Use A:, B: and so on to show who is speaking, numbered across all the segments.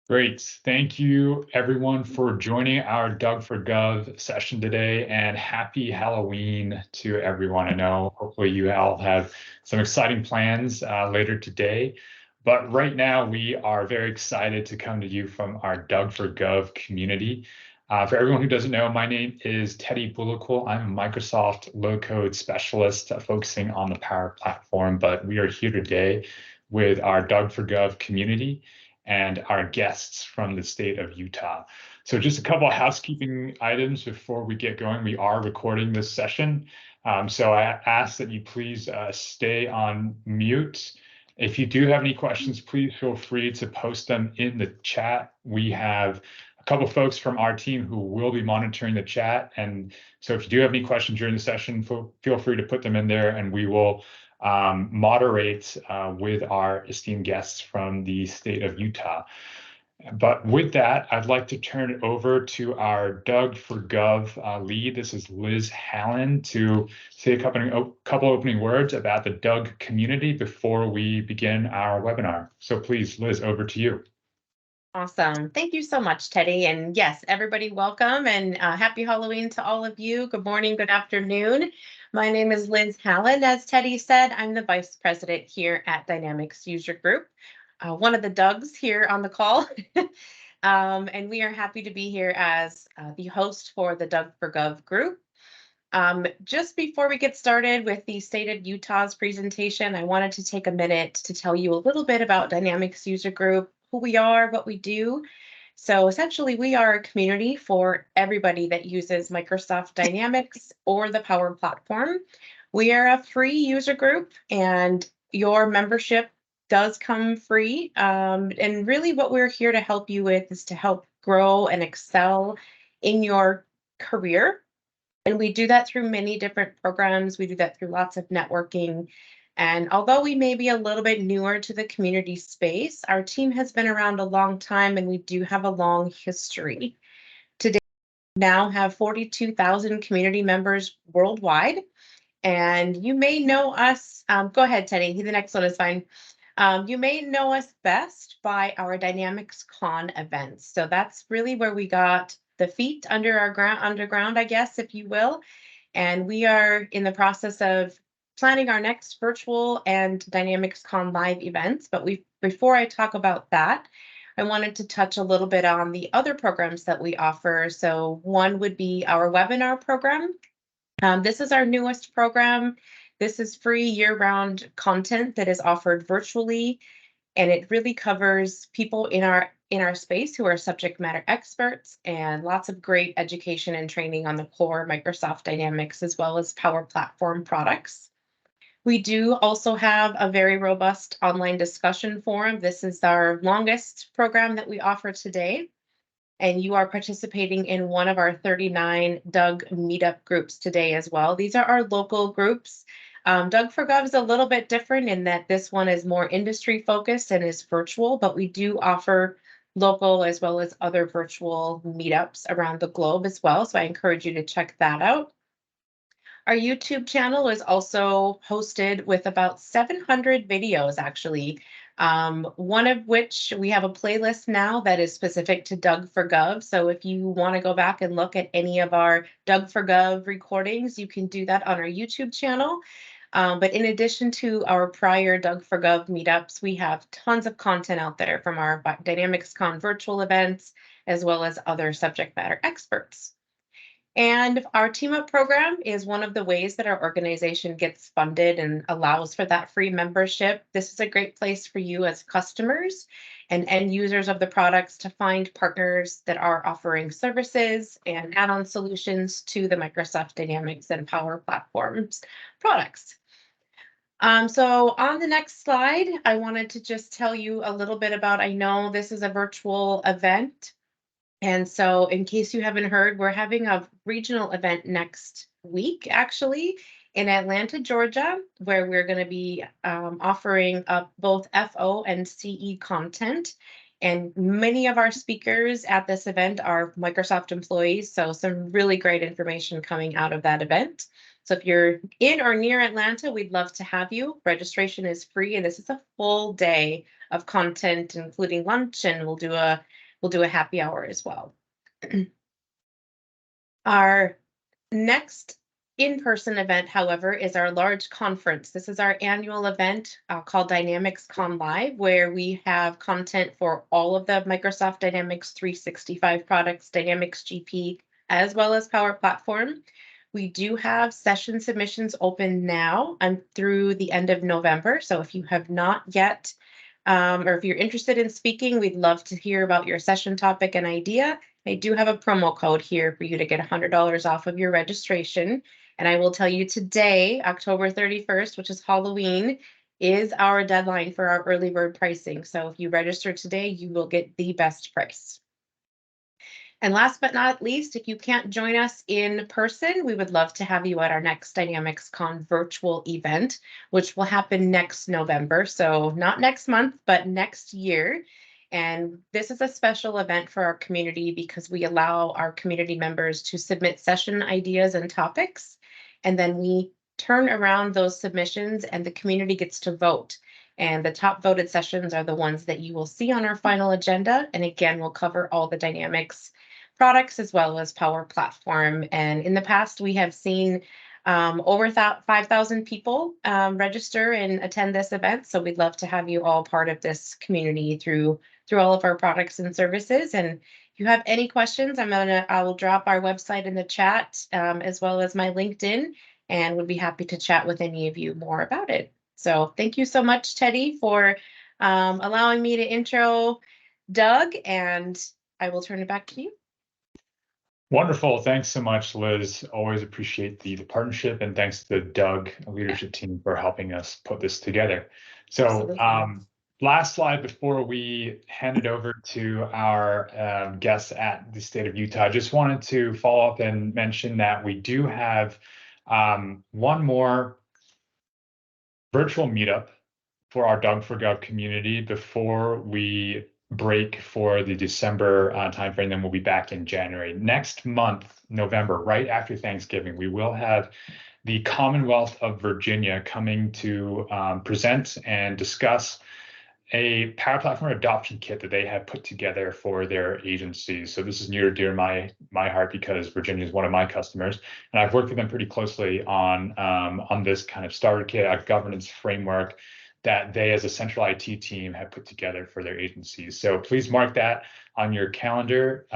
A: Great. Thank you, everyone, for joining our DUG4GOV session today, and happy Halloween to everyone. I know hopefully you all have some exciting plans later today, but right now we are very excited to come to you from our DUG4GOV community. For everyone who doesn't know, my name is Teddy Bullockle. I'm a Microsoft low-code specialist focusing on the Power Platform, but we are here today with our DUG4GOV community and our guests from the state of Utah. So just a couple of housekeeping items before we get going. We are recording this session. So I ask that you please stay on mute. If you do have any questions, please feel free to post them in the chat. We have a couple of folks from our team who will be monitoring the chat. And so if you do have any questions during the session, feel free to put them in there and we will moderate with our esteemed guests from the state of Utah. But with that, I'd like to turn it over to our DUG4GOV lead. This is Liz Hallen, to say a couple opening words about the DUG community before we begin our webinar. So please, Liz, over to you.
B: Awesome. Thank you so much, Teddy. And yes, everybody, welcome and happy Halloween to all of you. Good morning, good afternoon. My name is Liz Hallen. As Teddy said, I'm the Vice President here at Dynamics User Group, one of the DUGs here on the call. And we are happy to be here as the host for the DUG4GOV group. Just before we get started with the State of Utah's presentation, I wanted to take a minute to tell you a little bit about Dynamics User Group, who we are, what we do. So essentially, we are a community for everybody that uses Microsoft Dynamics or the Power Platform. We are a free user group, and your membership does come free. And really what we're here to help you with is to help grow and excel in your career. And we do that through many different programs. We do that through lots of networking. And although we may be a little bit newer to the community space, our team has been around a long time and we do have a long history. Today, we now have 42,000 community members worldwide. And you may know us, go ahead, Teddy, the next one is fine. You may know us best by our DynamicsCon events. So that's really where we got the feet underground, I guess, if you will. And we are in the process of planning our next virtual and DynamicsCon live events. But before I talk about that, I wanted to touch a little bit on the other programs that we offer. So one would be our webinar program. This is our newest program. This is free year-round content that is offered virtually, and it really covers people in our space who are subject matter experts, and lots of great education and training on the core Microsoft Dynamics as well as Power Platform products. We do also have a very robust online discussion forum. This is our longest program that we offer today. And you are participating in one of our 39 DUG meetup groups today as well. These are our local groups. DUG4GOV is a little bit different in that this one is more industry focused and is virtual, but we do offer local as well as other virtual meetups around the globe as well. So I encourage you to check that out. Our YouTube channel is also hosted with about 700 videos, actually. One of which we have a playlist now that is specific to DUG4GOV. So if you want to go back and look at any of our DUG4GOV recordings, you can do that on our YouTube channel. But in addition to our prior DUG4GOV meetups, we have tons of content out there from our DynamicsCon virtual events, as well as other subject matter experts. And our Team Up program is one of the ways that our organization gets funded and allows for that free membership. This is a great place for you as customers and end users of the products to find partners that are offering services and add-on solutions to the Microsoft Dynamics and Power Platforms products. So on the next slide, I wanted to just tell you a little bit about, I know this is a virtual event. And so in case you haven't heard, we're having a regional event next week, actually, in Atlanta, Georgia, where we're going to be offering up both FO and CE content. And many of our speakers at this event are Microsoft employees, so some really great information coming out of that event. So if you're in or near Atlanta, we'd love to have you. Registration is free, and this is a full day of content, including lunch, and we'll do a happy hour as well. Our next in-person event, however, is our large conference. This is our annual event called DynamicsCon Live, where we have content for all of the Microsoft Dynamics 365 products, Dynamics GP, as well as Power Platform. We do have session submissions open now and through the end of November. So if you have not yet, or if you're interested in speaking, we'd love to hear about your session topic and idea. I do have a promo code here for you to get $100 off of your registration. And I will tell you today, October 31st, which is Halloween, is our deadline for our early bird pricing. So if you register today, you will get the best price. And last but not least, if you can't join us in person, we would love to have you at our next DynamicsCon virtual event, which will happen next November. So not next month, but next year. And this is a special event for our community because we allow our community members to submit session ideas and topics. And then we turn around those submissions and the community gets to vote. And the top voted sessions are the ones that you will see on our final agenda. And again, we'll cover all the Dynamics products as well as Power Platform. And in the past, we have seen over 5,000 people register and attend this event. So we'd love to have you all part of this community through all of our products and services. And if you have any questions, I will drop our website in the chat as well as my LinkedIn, and would be happy to chat with any of you more about it. So thank you so much, Teddy, for allowing me to intro Doug, and I will turn it back to you.
A: Wonderful. Thanks so much, Liz. Always appreciate the partnership, and thanks to the DUG leadership team for helping us put this together. So last slide before we hand it over to our guests at the state of Utah. I just wanted to follow up and mention that we do have one more virtual meetup for our DUG4GOV community before we break for the December timeframe. Then we'll be back in January. Next month, November, right after Thanksgiving, we will have the Commonwealth of Virginia coming to present and discuss a Power Platform adoption kit that they have put together for their agencies. So this is near and dear to my heart because Virginia is one of my customers, and I've worked with them pretty closely on this kind of starter kit, a governance framework that they as a central IT team have put together for their agencies. So please mark that on your calendar.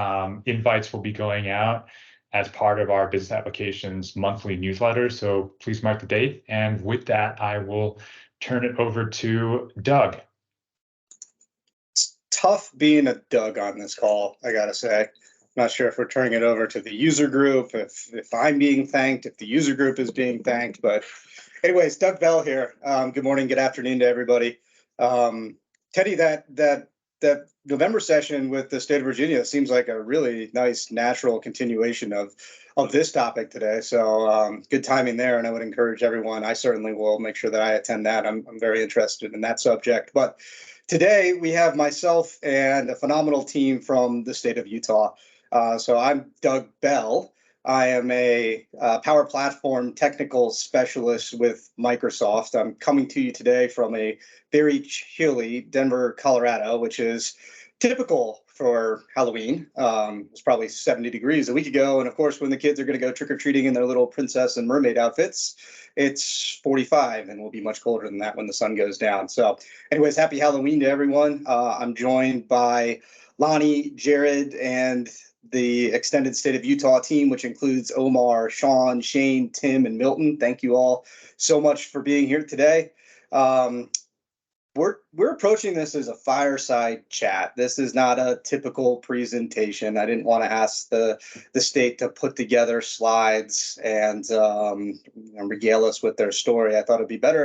A: Invites will be going out as part of our business applications monthly newsletter. So please mark the date. And with that, I will turn it over to Doug.
C: It's tough being a Doug on this call, I gotta say. I'm not sure if we're turning it over to the user group, if I'm being thanked, if the user group is being thanked, but anyways, Doug Bell here. Good morning, good afternoon to everybody. Teddy, that November session with the state of Virginia seems like a really nice, natural continuation of this topic today. So good timing there, and I would encourage everyone. I certainly will make sure that I attend that. I'm very interested in that subject. But today we have myself and a phenomenal team from the state of Utah. So I'm Doug Bell. I am a Power Platform technical specialist with Microsoft. I'm coming to you today from a very chilly Denver, Colorado, which is typical for Halloween. It's probably 70 degrees a week ago. And of course, when the kids are going to go trick-or-treating in their little princess and mermaid outfits, it's 45 and will be much colder than that when the sun goes down. So anyways, happy Halloween to everyone. I'm joined by Lani, Jared, and the extended state of Utah team, which includes Omar, Sean, Shane, Tim, and Milton. Thank you all so much for being here today. We're approaching this as a fireside chat. This is not a typical presentation. I didn't want to ask the state to put together slides and regale us with their story. I thought it'd be better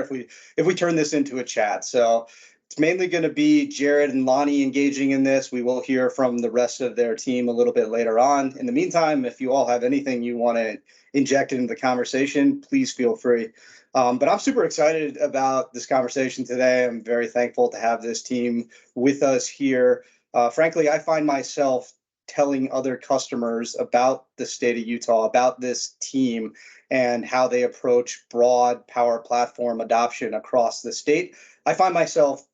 C: if we turn this into a chat. So it's mainly going to be Jared and Lani engaging in this. We will hear from the rest of their team a little bit later on. In the meantime, if you all have anything you want to inject into the conversation, please feel free. But I'm super excited about this conversation today. I'm very thankful to have this team with us here. Frankly, I find myself telling other customers about the state of Utah, about this team, and how they approach broad power platform adoption across the state. I find myself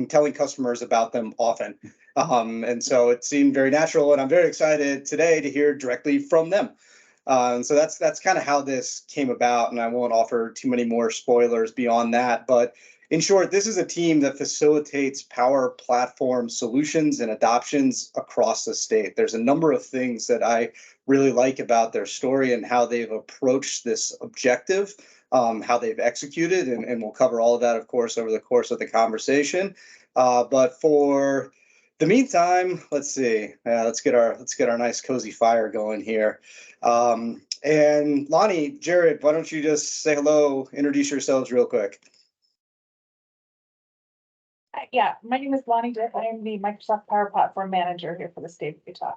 C: telling customers about them often. And so it seemed very natural, and I'm very excited today to hear directly from them. And so that's kind of how this came about, and I won't offer too many more spoilers beyond that. But in short, this is a team that facilitates power platform solutions and adoptions across the state. There's a number of things that I really like about their story and how they've approached this objective, how they've executed, and we'll cover all of that, of course, over the course of the conversation. But for the meantime, let's see. Let's get our nice cozy fire going here. And Lani, Jared, why don't you just say hello, introduce yourselves real quick.
D: Yeah, my name is Lani. I am the Microsoft Power Platform Manager here for the state of Utah.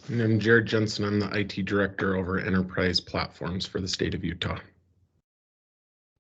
E: And I'm Jared Jensen. I'm the IT Director over Enterprise Platforms for the state of Utah.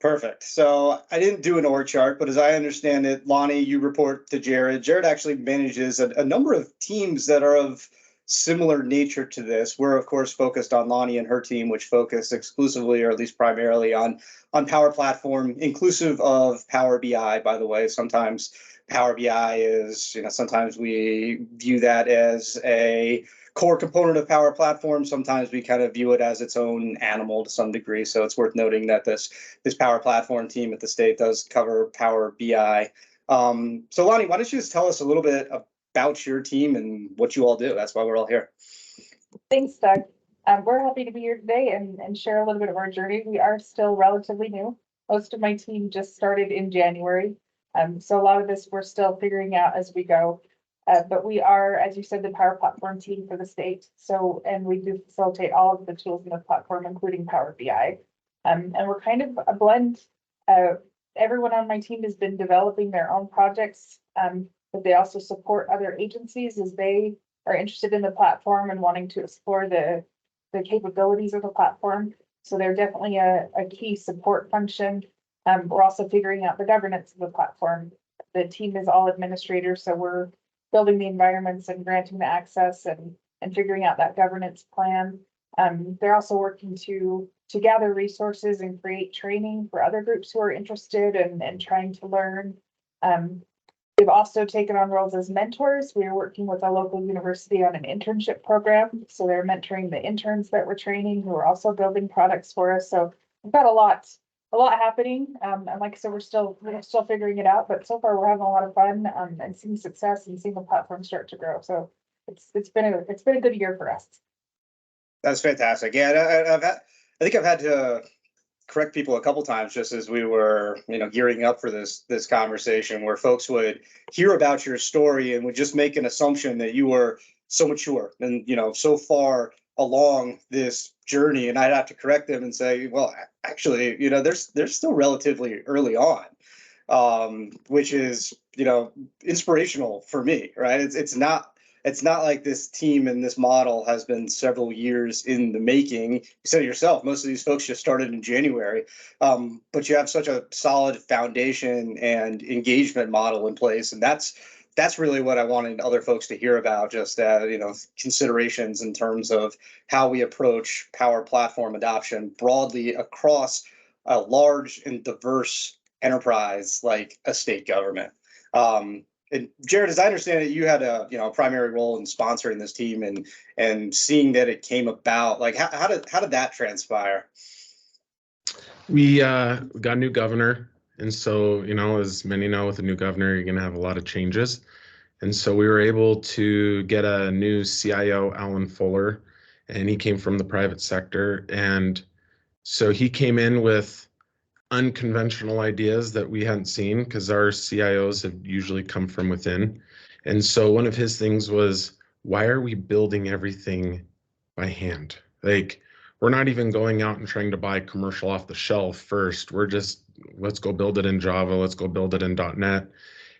C: Perfect. So I didn't do an org chart, but as I understand it, Lani, you report to Jared. Jared actually manages a number of teams that are of similar nature to this. We're, of course, focused on Lani and her team, which focus exclusively, or at least primarily, on Power Platform, inclusive of Power BI, by the way. Sometimes Power BI is, sometimes we view that as a core component of Power Platform. Sometimes we kind of view it as its own animal to some degree. So it's worth noting that this Power Platform team at the state does cover Power BI. So Lani, why don't you just tell us a little bit about your team and what you all do? That's why we're all here.
D: Thanks, Doug. We're happy to be here today and share a little bit of our journey. We are still relatively new. Most of my team just started in January. So a lot of this we're still figuring out as we go. But we are, as you said, the Power Platform team for the state. So, and we do facilitate all of the tools in the platform, including Power BI. And we're kind of a blend. Everyone on my team has been developing their own projects, but they also support other agencies as they are interested in the platform and wanting to explore the capabilities of the platform. So they're definitely a key support function. We're also figuring out the governance of the platform. The team is all administrators, so we're building the environments and granting the access and figuring out that governance plan. They're also working to gather resources and create training for other groups who are interested and trying to learn. We've also taken on roles as mentors. We are working with a local university on an internship program. So they're mentoring the interns that we're training who are also building products for us. So we've got a lot happening. And like I said, we're still figuring it out, but so far we're having a lot of fun and seeing success and seeing the platform start to grow. So it's been a good year for us.
C: That's fantastic. Yeah, I think I've had to correct people a couple times just as we were, gearing up for this conversation, where folks would hear about your story and would just make an assumption that you were so mature and, so far along this journey, and I'd have to correct them and say, well, actually, they're still relatively early on, which is, inspirational for me, right? It's not like this team and this model has been several years in the making. You said it yourself, most of these folks just started in January, but you have such a solid foundation and engagement model in place, and that's really what I wanted other folks to hear about, just considerations in terms of how we approach Power Platform adoption broadly across a large and diverse enterprise like a state government. And Jared, as I understand it, you had a primary role in sponsoring this team and seeing that it came about. Like how did that transpire?
E: We got a new governor, and so as many know, with a new governor, you're going to have a lot of changes. And so we were able to get a new CIO, Alan Fuller, and he came from the private sector. And so he came in with unconventional ideas that we hadn't seen, because our CIOs have usually come from within. And so one of his things was, why are we building everything by hand? Like, we're not even going out and trying to buy commercial off the shelf first. We're just, let's go build it in Java, let's go build it in .NET.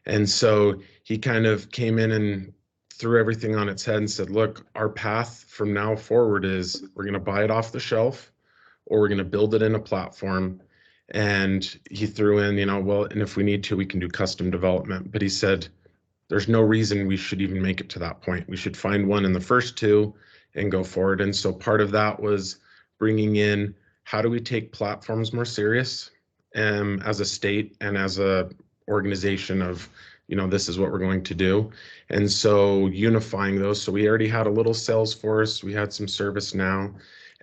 E: And so he kind of came in and threw everything on its head and said, look, our path from now forward is we're going to buy it off the shelf, or we're going to build it in a platform. And he threw in, well, and if we need to, we can do custom development. But he said, there's no reason we should even make it to that point. We should find one in the first two and go forward. And so part of that was bringing in how do we take platforms more serious as a state and as a organization of, this is what we're going to do. And so unifying those. So we already had a little Salesforce, we had some ServiceNow,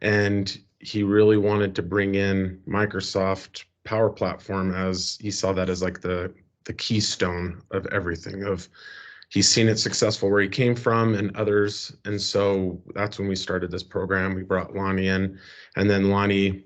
E: and he really wanted to bring in Microsoft Power Platform, as he saw that as like the keystone of everything. Of he's seen it successful where he came from and others. And so that's when we started this program. We brought Lani in, and then Lani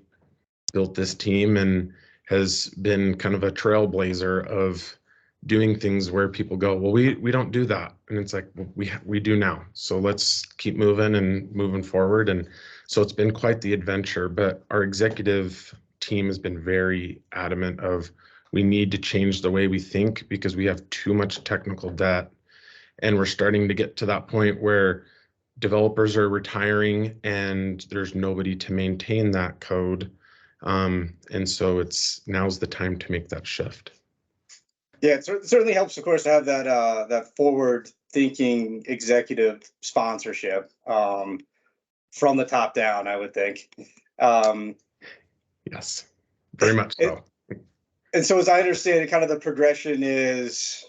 E: built this team and has been kind of a trailblazer of doing things where people go, well, we don't do that. And it's like, well, we do now. So let's keep moving forward. And so it's been quite the adventure, but our executive team has been very adamant of we need to change the way we think because we have too much technical debt. And we're starting to get to that point where developers are retiring and there's nobody to maintain that code. And so now's the time to make that shift.
C: Yeah, it certainly helps, of course, to have that forward-thinking executive sponsorship from the top down, I would think.
E: Yes, very much so.
C: And so, as I understand it, kind of the progression is,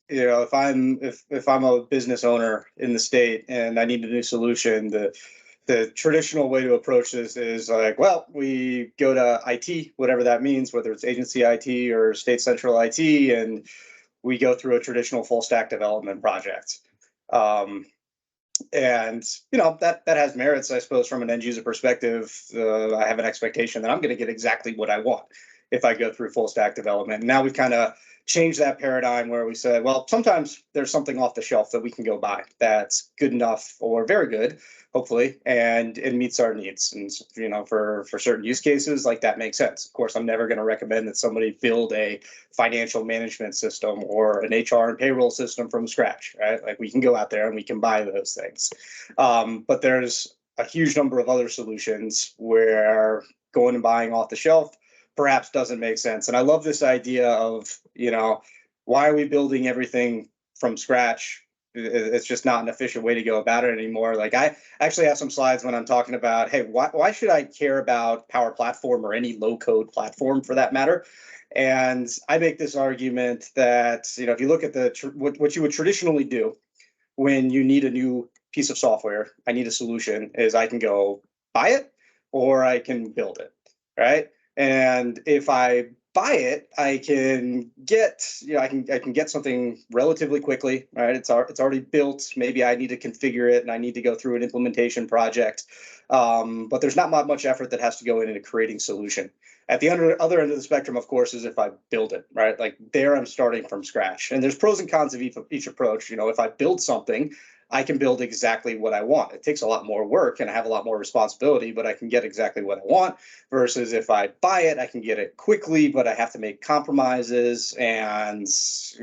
C: if I'm a business owner in the state and I need a new solution, the traditional way to approach this is like, well, we go to IT, whatever that means, whether it's agency IT or state central IT, and we go through a traditional full stack development project. And that has merits, I suppose, from an end user perspective. I have an expectation that I'm going to get exactly what I want if I go through full stack development. And now we've kind of changed that paradigm where we said, well, sometimes there's something off the shelf that we can go buy that's good enough or very good, hopefully, and it meets our needs. And for certain use cases, like that makes sense. Of course, I'm never going to recommend that somebody build a financial management system or an HR and payroll system from scratch, right? Like we can go out there and we can buy those things. But there's a huge number of other solutions where going and buying off the shelf perhaps doesn't make sense. And I love this idea of, why are we building everything from scratch? It's just not an efficient way to go about it anymore. Like I actually have some slides when I'm talking about, hey, why should I care about Power Platform or any low code platform for that matter? And I make this argument that, if you look at what you would traditionally do when you need a new piece of software, I need a solution, is I can go buy it or I can build it, right? And if I buy it, I can get, I can get something relatively quickly, right? It's already built. Maybe I need to configure it and I need to go through an implementation project. But there's not much effort that has to go into creating solution. At the other end of the spectrum, of course, is if I build it, right? Like there I'm starting from scratch. And there's pros and cons of each approach. If I build something, I can build exactly what I want. It takes a lot more work and I have a lot more responsibility, but I can get exactly what I want. Versus if I buy it, I can get it quickly, but I have to make compromises, and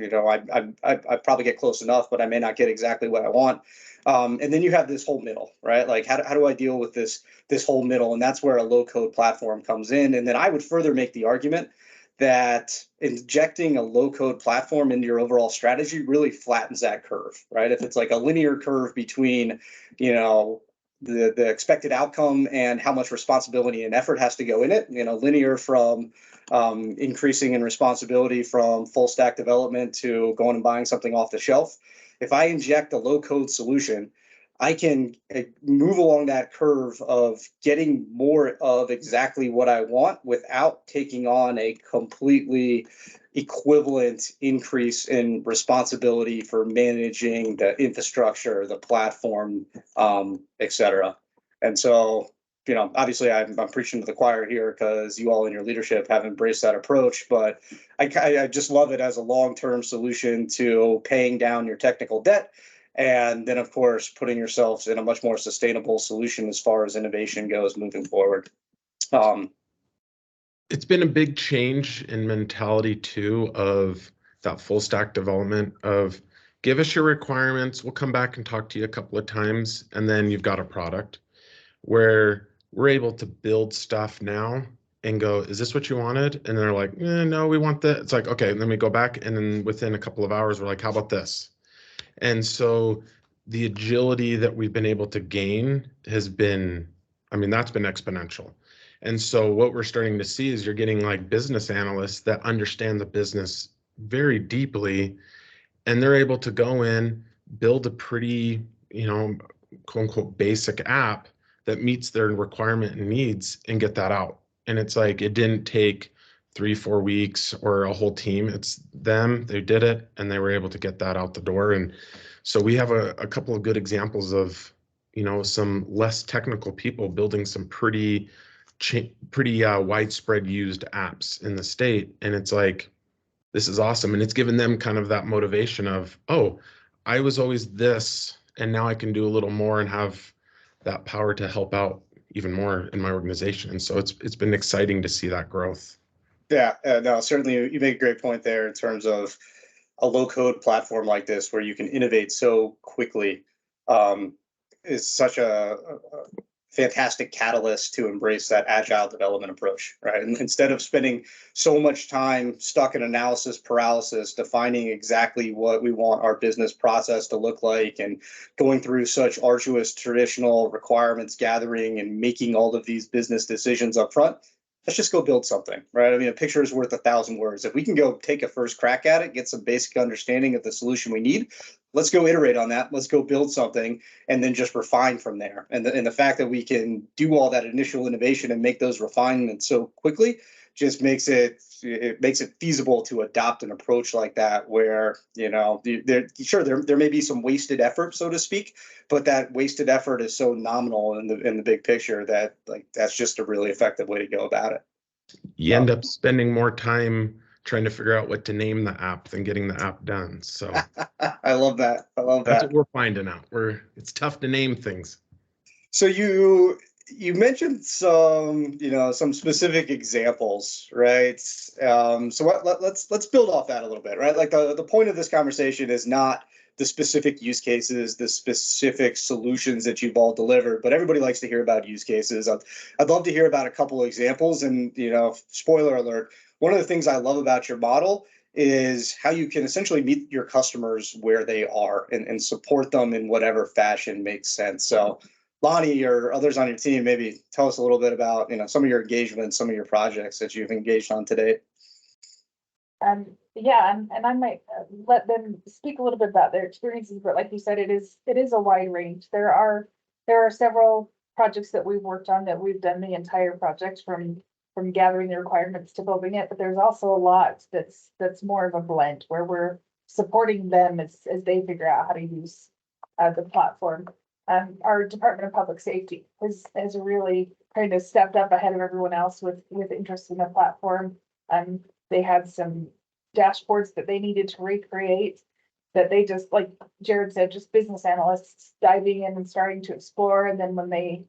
C: I probably get close enough, but I may not get exactly what I want. And then you have this whole middle, right? Like how do I deal with this whole middle? And that's where a low code platform comes in. And then I would further make the argument that injecting a low code platform into your overall strategy really flattens that curve, right? If it's like a linear curve between, the expected outcome and how much responsibility and effort has to go in it, linear from increasing in responsibility from full stack development to going and buying something off the shelf. If I inject a low code solution, I can move along that curve of getting more of exactly what I want without taking on a completely equivalent increase in responsibility for managing the infrastructure, the platform, et cetera. And so, obviously I'm preaching to the choir here because you all in your leadership have embraced that approach, but I just love it as a long-term solution to paying down your technical debt. And then, of course, putting yourselves in a much more sustainable solution as far as innovation goes moving forward.
E: It's been a big change in mentality, too, of that full stack development of give us your requirements. We'll come back and talk to you a couple of times. And then you've got a product where we're able to build stuff now and go, is this what you wanted? And they're like, no, we want that. It's like, OK, and then we go back. And then within a couple of hours, we're like, how about this? And so the agility that we've been able to gain has been I mean, that's been exponential. And so what we're starting to see is you're getting like business analysts that understand the business very deeply, and they're able to go in, build a pretty, quote unquote, basic app that meets their requirement and needs and get that out. And it's like, it didn't take 3-4 weeks or a whole team. It's them, they did it, and they were able to get that out the door. And so we have a couple of good examples of, some less technical people building some pretty widespread used apps in the state. And it's like, this is awesome. And it's given them kind of that motivation of, oh, I was always this, and now I can do a little more and have that power to help out even more in my organization. And so it's been exciting to see that growth.
C: Yeah, no, certainly you make a great point there in terms of a low code platform like this where you can innovate so quickly is such a fantastic catalyst to embrace that agile development approach, right? And instead of spending so much time stuck in analysis paralysis, defining exactly what we want our business process to look like and going through such arduous traditional requirements gathering and making all of these business decisions up front, let's just go build something, right? I mean, a picture is worth 1,000 words. If we can go take a first crack at it, get some basic understanding of the solution we need, let's go iterate on that. Let's go build something and then just refine from there. And the fact that we can do all that initial innovation and make those refinements so quickly just makes it feasible to adopt an approach like that where, there may be some wasted effort, so to speak, but that wasted effort is so nominal in the big picture that that's just a really effective way to go about it.
E: You end up spending more time trying to figure out what to name the app than getting the app done. So
C: I love that.
E: That's what we're finding out. It's tough to name things.
C: So you mentioned some specific examples, right? Let's build off that a little bit, right? Like the point of this conversation is not the specific use cases, the specific solutions that you've all delivered, but everybody likes to hear about use cases. I'd love to hear about a couple of examples. And spoiler alert, one of the things I love about your model is how you can essentially meet your customers where they are and support them in whatever fashion makes sense. So Lani or others on your team, maybe tell us a little bit about some of your engagements, some of your projects that you've engaged on today.
D: Yeah, and I might let them speak a little bit about their experiences, but like you said, it is a wide range. There are several projects that we've worked on that we've done the entire project from gathering the requirements to building it, but there's also a lot that's more of a blend where we're supporting them as they figure out how to use the platform. Our Department of Public Safety has really kind of stepped up ahead of everyone else with interest in the platform. They had some dashboards that they needed to recreate that they just, like Jared said, just business analysts diving in and starting to explore. And then when they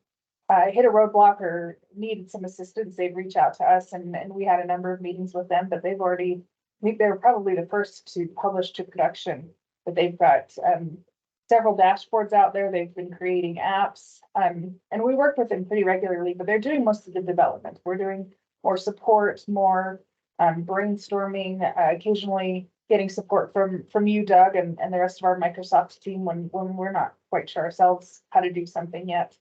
D: hit a roadblock or needed some assistance, they'd reach out to us, and we had a number of meetings with them. But they've already, I think they're probably the first to publish to production. But they've got several dashboards out there. They've been creating apps, and we work with them pretty regularly. But they're doing most of the development. We're doing more support, more brainstorming, occasionally getting support from you, Doug, and the rest of our Microsoft team when we're not quite sure ourselves how to do something yet.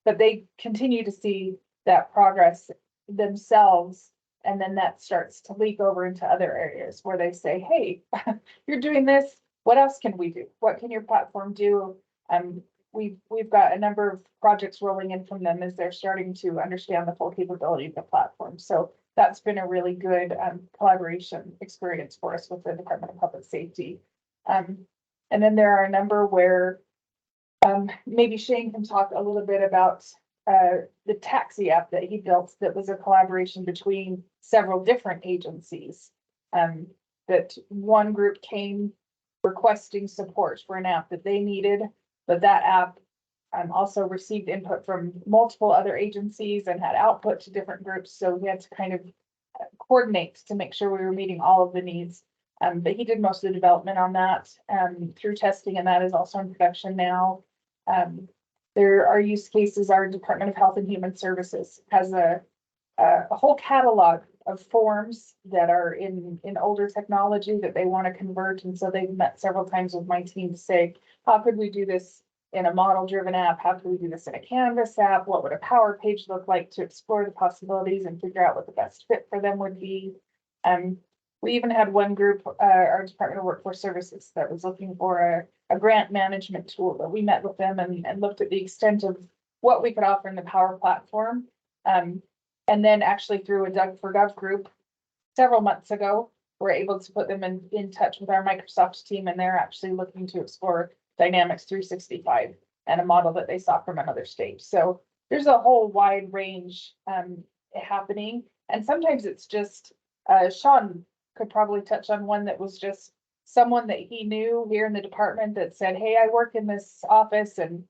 D: But they continue to see that progress themselves, and then that starts to leak over into other areas where they say, hey, you're doing this. What else can we do? What can your platform do? We've got a number of projects rolling in from them as they're starting to understand the full capability of the platform. So that's been a really good collaboration experience for us with the Department of Public Safety. And then there are a number where maybe Shane can talk a little bit about the taxi app that he built that was a collaboration between several different agencies. That one group came requesting support for an app that they needed, but that app also received input from multiple other agencies and had output to different groups. So we had to kind of coordinate to make sure we were meeting all of the needs. But he did most of the development on that through testing, and that is also in production now. There are use cases. Our Department of Health and Human Services has a whole catalog of forms that are in older technology that they want to convert. And so they've met several times with my team to say, how could we do this in a model-driven app? How can we do this in a Canvas app? What would a Power Page look like to explore the possibilities and figure out what the best fit for them would be? We even had one group, our Department of Workforce Services, that was looking for a grant management tool, that we met with them and looked at the extent of what we could offer in the Power Platform. And then actually through a DUG4GOV group several months ago, we're able to put them in touch with our Microsoft team, and they're actually looking to explore Dynamics 365 and a model that they saw from another state. So there's a whole wide range happening. And sometimes it's just, Sean could probably touch on one that was just someone that he knew here in the department that said, hey, I work in this office and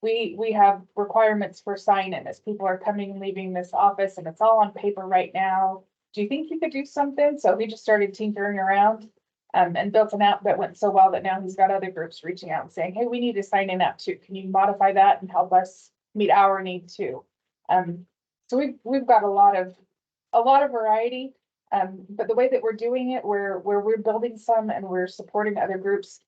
D: we have requirements for sign-in as people are coming and leaving this office, and it's all on paper right now. Do you think you could do something? So he just started tinkering around and built an app that went so well that now he's got other groups reaching out and saying, hey, we need a sign-in app too. Can you modify that and help us meet our need too? So we've got a lot of variety. But the way that we're doing it, where we're building some and we're supporting other groups,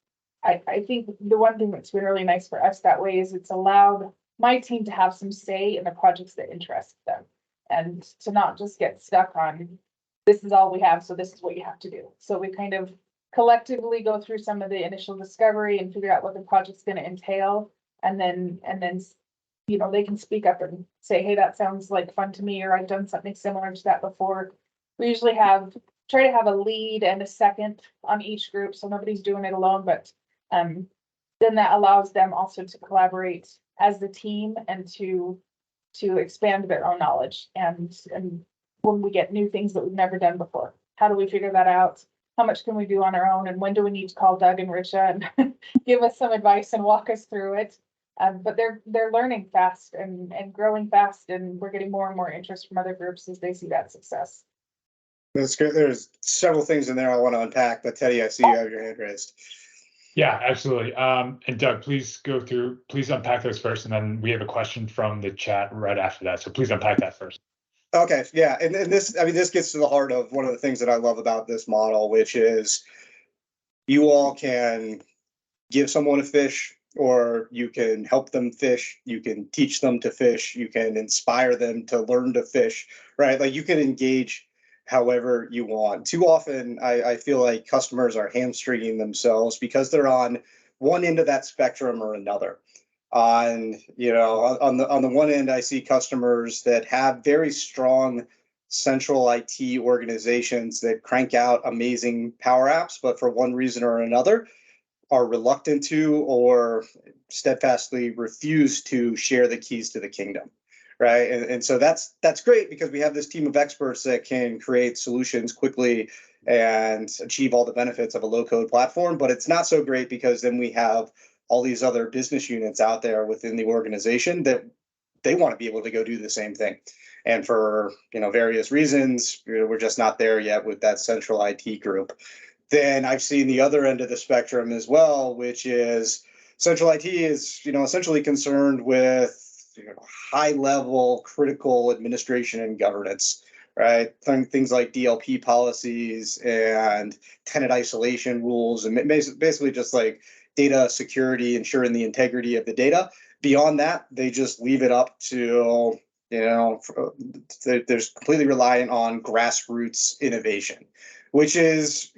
D: I think the one thing that's been really nice for us that way is it's allowed my team to have some say in the projects that interest them, and to not just get stuck on, this is all we have, so this is what you have to do. So we kind of collectively go through some of the initial discovery and figure out what the project's going to entail, and then you know, they can speak up and say, hey, that sounds like fun to me, or I've done something similar to that before. We usually try to have a lead and a second on each group, so nobody's doing it alone, but then that allows them also to collaborate as the team and to expand their own knowledge. And when we get new things that we've never done before, how do we figure that out? How much can we do on our own? And when do we need to call Doug and Richa and give us some advice and walk us through it? But they're learning fast and growing fast, and we're getting more and more interest from other groups as they see that success.
C: That's good. There's several things in there I want to unpack, but Teddy, I see you have your hand raised.
A: Yeah, absolutely. And Doug, please unpack those first, and then we have a question from the chat right after that. So please unpack that first.
C: Okay, yeah, and this gets to the heart of one of the things that I love about this model, which is you all can give someone a fish, or you can help them fish, you can teach them to fish, you can inspire them to learn to fish, right? Like, you can engage however you want. Too often, I feel like customers are hamstringing themselves because they're on one end of that spectrum or another. On the one end, I see customers that have very strong central IT organizations that crank out amazing Power Apps, but for one reason or another are reluctant to or steadfastly refuse to share the keys to the kingdom. Right. And so that's great, because we have this team of experts that can create solutions quickly and achieve all the benefits of a low code platform. But it's not so great because then we have all these other business units out there within the organization that they want to be able to go do the same thing. And for various reasons, we're just not there yet with that central IT group. Then I've seen the other end of the spectrum as well, which is central IT is essentially concerned with high level critical administration and governance, right? Things like DLP policies and tenant isolation rules, and basically just like data security, ensuring the integrity of the data. Beyond that, they just leave it up to, they're completely reliant on grassroots innovation, which is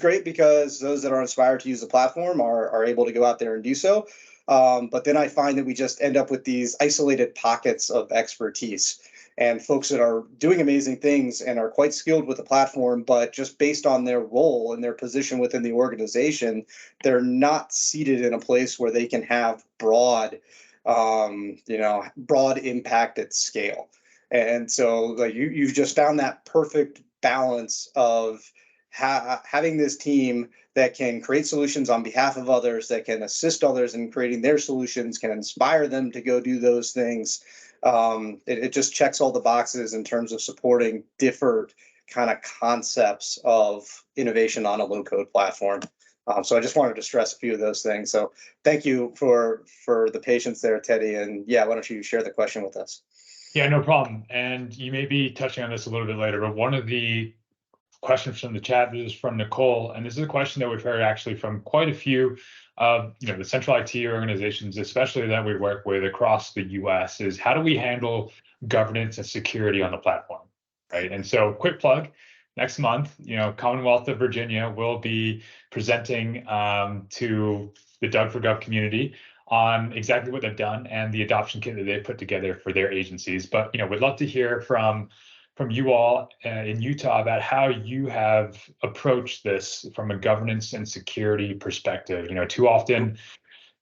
C: great, because those that are inspired to use the platform are able to go out there and do so. But then I find that we just end up with these isolated pockets of expertise and folks that are doing amazing things and are quite skilled with the platform, but just based on their role and their position within the organization, they're not seated in a place where they can have broad impact at scale. And so like you've just found that perfect balance of having this team that can create solutions on behalf of others, that can assist others in creating their solutions, can inspire them to go do those things. It just checks all the boxes in terms of supporting different kind of concepts of innovation on a low-code platform. So I just wanted to stress a few of those things. So thank you for the patience there, Teddy. And yeah, why don't you share the question with us?
A: Yeah, no problem. And you may be touching on this a little bit later, but one of the questions from the chat, this is from Nicole, and this is a question that we've heard actually from quite a few of the central IT organizations, especially that we work with across the US, is how do we handle governance and security on the platform, right? And so, quick plug. Next month, Commonwealth of Virginia will be presenting to the DUG4GOV community on exactly what they've done and the adoption kit that they've put together for their agencies. But we'd love to hear from you all in Utah about how you have approached this from a governance and security perspective. Too often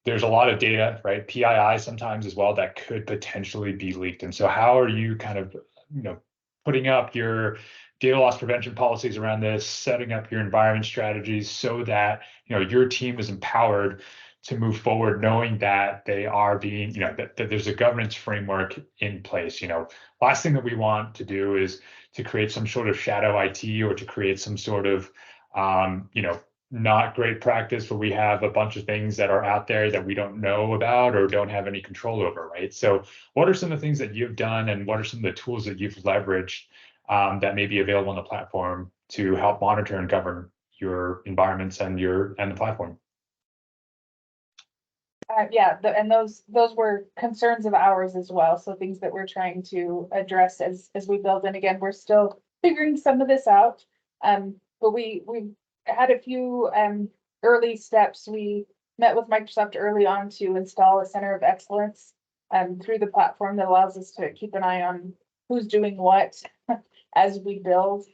A: there's a lot of data, right? PII sometimes as well that could potentially be leaked. And so how are you kind of, putting up your data loss prevention policies around this, setting up your environment strategies so that, your team is empowered to move forward, knowing that they are being, that there's a governance framework in place. Last thing that we want to do is to create some sort of shadow IT or to create some sort of, not great practice where we have a bunch of things that are out there that we don't know about or don't have any control over, right? So what are some of the things that you've done and what are some of the tools that you've leveraged that may be available on the platform to help monitor and govern your environments and the platform?
D: And those were concerns of ours as well. So things that we're trying to address as we build. And again, we're still figuring some of this out. But we had a few early steps. We met with Microsoft early on to install a center of excellence through the platform that allows us to keep an eye on who's doing what as we build.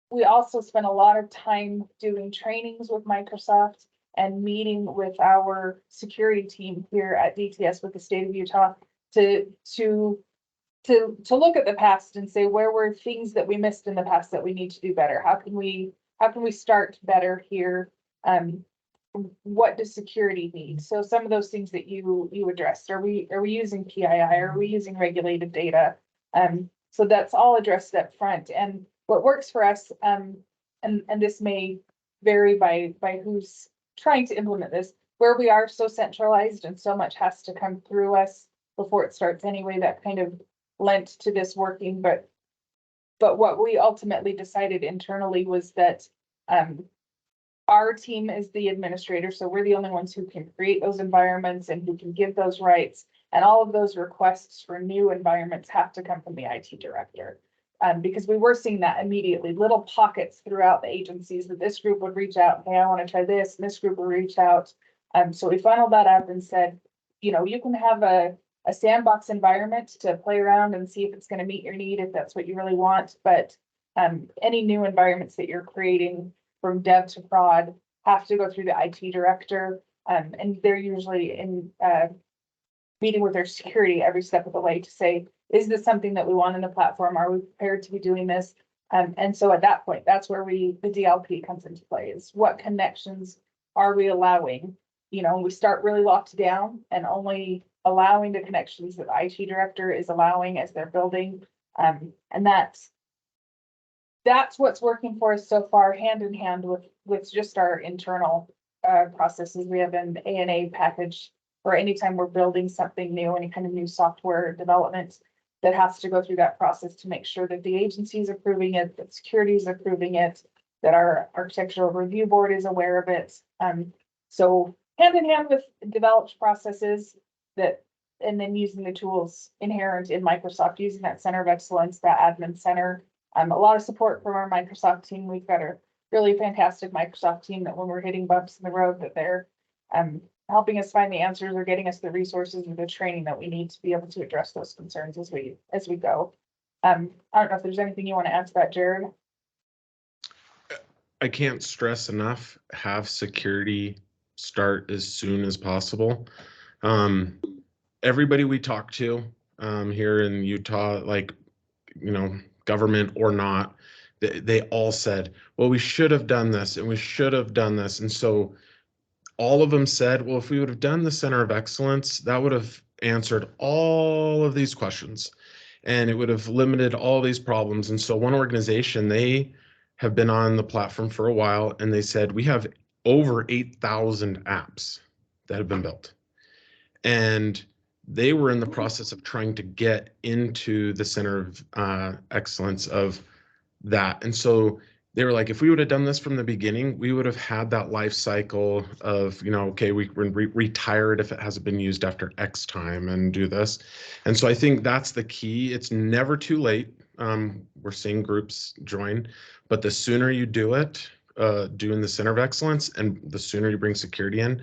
D: We also spent a lot of time doing trainings with Microsoft and meeting with our security team here at DTS with the state of Utah to look at the past and say, where were things that we missed in the past that we need to do better? How can we start better here? What does security need? So some of those things that you addressed, are we using PII? Are we using regulated data? So that's all addressed up front. And what works for us, and this may vary by who's trying to implement this, where we are so centralized and so much has to come through us before it starts anyway, that kind of lent to this working. But what we ultimately decided internally was that our team is the administrator, so we're the only ones who can create those environments and who can give those rights. And all of those requests for new environments have to come from the IT director. Because we were seeing that immediately, little pockets throughout the agencies that this group would reach out, hey, I want to try this, and this group would reach out. So we funneled that up and said, you can have a sandbox environment to play around and see if it's going to meet your need, if that's what you really want. But any new environments that you're creating from dev to prod have to go through the IT director. And they're usually in meeting with their security every step of the way to say, is this something that we want in the platform? Are we prepared to be doing this? And so at that point, that's where the DLP comes into play, is what connections are we allowing? We start really locked down and only allowing the connections that the IT director is allowing as they're building. And that's what's working for us so far, hand in hand with just our internal processes. We have an ANA package for anytime we're building something new, any kind of new software development that has to go through that process to make sure that the agency is approving it, that security is approving it, that our architectural review board is aware of it. So hand in hand with developed processes and then using the tools inherent in Microsoft, using that center of excellence, that admin center. A lot of support from our Microsoft team. We've got a really fantastic Microsoft team that when we're hitting bumps in the road, that they're helping us find the answers or getting us the resources and the training that we need to be able to address those concerns as we go. I don't know if there's anything you want to add to that, Jared.
E: I can't stress enough, have security start as soon as possible. Everybody we talk to here in Utah, government or not, they all said, well, we should have done this and we should have done this. And so all of them said, well, if we would have done the center of excellence, that would have answered all of these questions and it would have limited all these problems. And so one organization, they have been on the platform for a while and they said, we have over 8,000 apps that have been built. And they were in the process of trying to get into the center of excellence of that. And so they were like, if we would have done this from the beginning, we would have had that life cycle of, you know, okay, we can retire it if it hasn't been used after X time and do this. And so I think that's the key. It's never too late. We're seeing groups join, but the sooner you do it, doing the center of excellence, and the sooner you bring security in,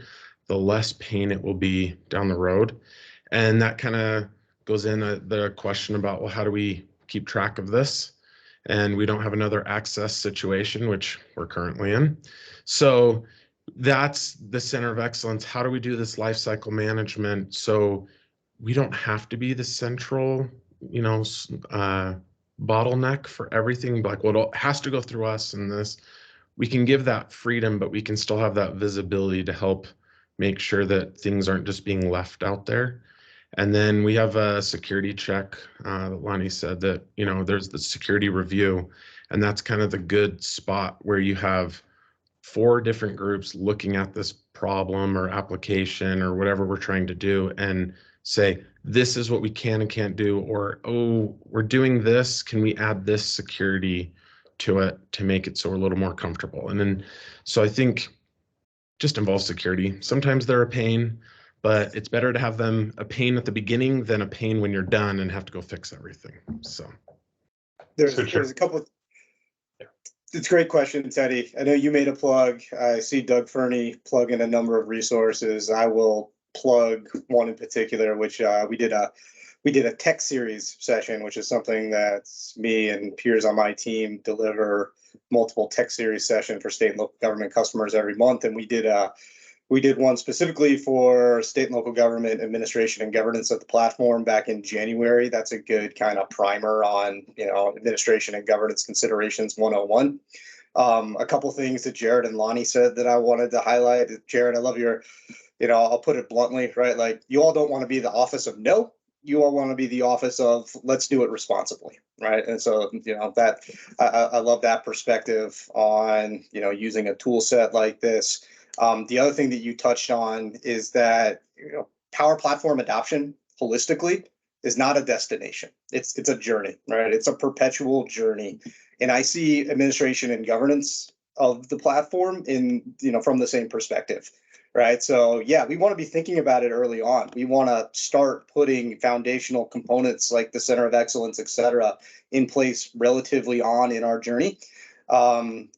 E: the less pain it will be down the road. And that kind of goes in the question about, well, how do we keep track of this? And we don't have another access situation, which we're currently in. So that's the center of excellence. How do we do this life cycle management so we don't have to be the central, you know, bottleneck for everything? Like, well, it has to go through us and this. We can give that freedom, but we can still have that visibility to help make sure that things aren't just being left out there. And then we have a security check that Lani said that, you know, there's the security review, and that's kind of the good spot where you have 4 different groups looking at this problem or application or whatever we're trying to do and say, this is what we can and can't do, or, oh, we're doing this, can we add this security to it to make it so we're a little more comfortable? And then, so I think just involves security. Sometimes they're a pain, but it's better to have them a pain at the beginning than a pain when you're done and have to go fix everything. So
C: there's a couple. It's a great question, Teddy. I know you made a plug. I see Doug Fernie plug in a number of resources. I will plug one in particular, which we did a tech series session, which is something that me and peers on my team deliver multiple tech series session for state and local government customers every month. And we did one specifically for state and local government administration and governance of the platform back in January. That's a good kind of primer on, you know, administration and governance considerations 101. A couple things that Jared and Lani said that I wanted to highlight. Jared, I love your, you know, I'll put it bluntly, right? Like, you all don't want to be the office of no. You all want to be the office of let's do it responsibly, right? And so, you know, that I love that perspective on, you know, using a tool set like this. The other thing that you touched on is that, you know, Power Platform adoption holistically is not a destination. It's a journey, right? It's a perpetual journey. And I see administration and governance of the platform in, you know, from the same perspective. Right. So, yeah, we want to be thinking about it early on. We want to start putting foundational components like the center of excellence, et cetera, in place relatively on in our journey. And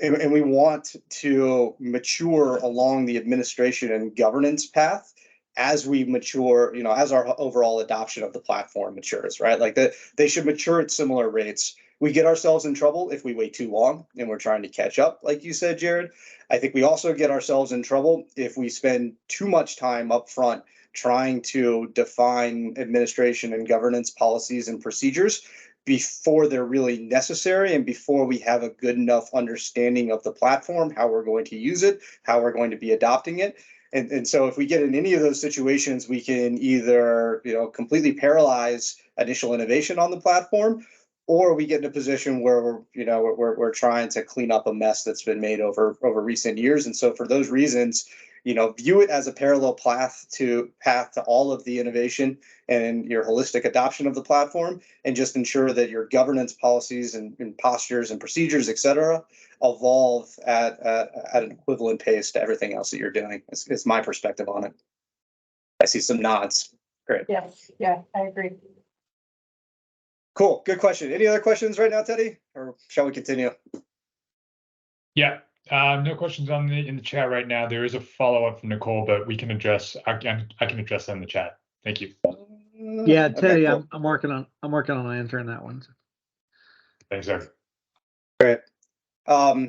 C: we want to mature along the administration and governance path as we mature, you know, as our overall adoption of the platform matures, right? Like they should mature at similar rates. We get ourselves in trouble if we wait too long and we're trying to catch up, like you said, Jared. I think we also get ourselves in trouble if we spend too much time up front trying to define administration and governance policies and procedures before they're really necessary and before we have a good enough understanding of the platform, how we're going to use it, how we're going to be adopting it. And so if we get in any of those situations, we can either, you know, completely paralyze initial innovation on the platform, or we get in a position where we're trying to clean up a mess that's been made over recent years. And so for those reasons, you know, view it as a parallel path to all of the innovation and your holistic adoption of the platform, and just ensure that your governance policies and postures and procedures, et cetera, evolve at an equivalent pace to everything else that you're doing. It's my perspective on it. I see some nods. Great.
D: Yes, yeah, I agree.
C: Cool. Good question. Any other questions right now, Teddy? Or shall we continue?
A: Yeah. No questions in the chat right now. There is a follow-up from Nicole, but we can address. I can address that in the chat. Thank you.
F: Yeah, Teddy,
C: okay, cool.
F: I'm working on answering that one.
A: Thanks, sir.
C: Great. All